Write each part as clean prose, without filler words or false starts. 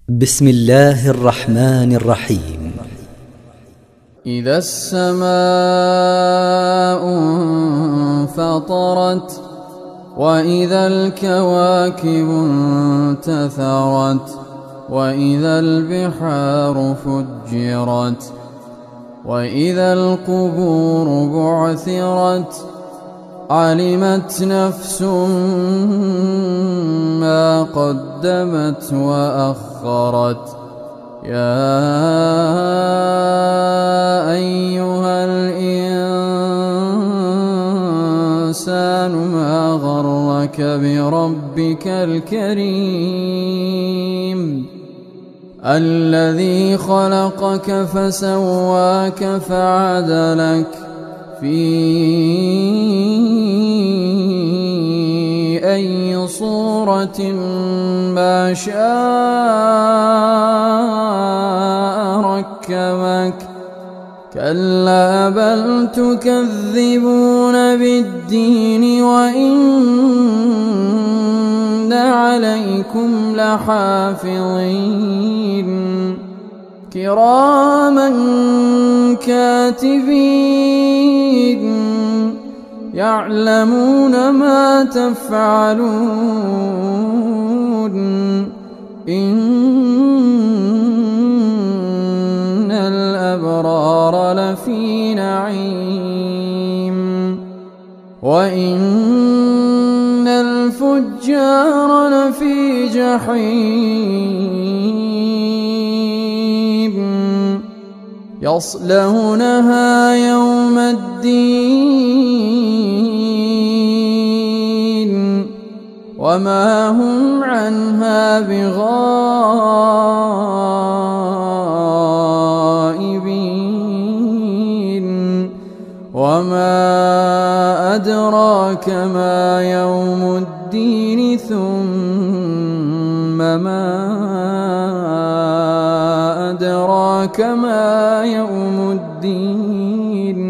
بسم الله الرحمن الرحيم. إذا السماء انفطرت وإذا الكواكب انتثرت وإذا البحار فجرت وإذا القبور بعثرت علمت نفس ما قدمت وأخرت. يا أيها الإنسان ما غرك بربك الكريم الذي خلقك فسواك فعدلك في أي صورة ما شاء ركبك. كلا بل تكذبون بالدين وإن عليكم لحافظين كراما كاتبين يعلمون ما تفعلون. إن الأبرار لفي نعيم وإن الفجار لفي جحيم يصلونها يوم الدين وما هم عنها بغائبين. وما أدراك ما يوم الدين ثم ما أدراك ما يوم الدين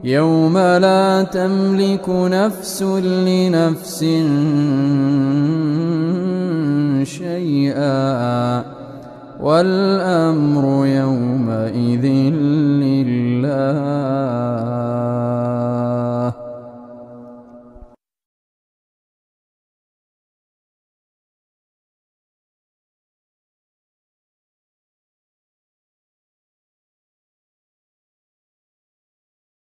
يوم لا تملك نفس لنفس شيئا والأمر يومئذ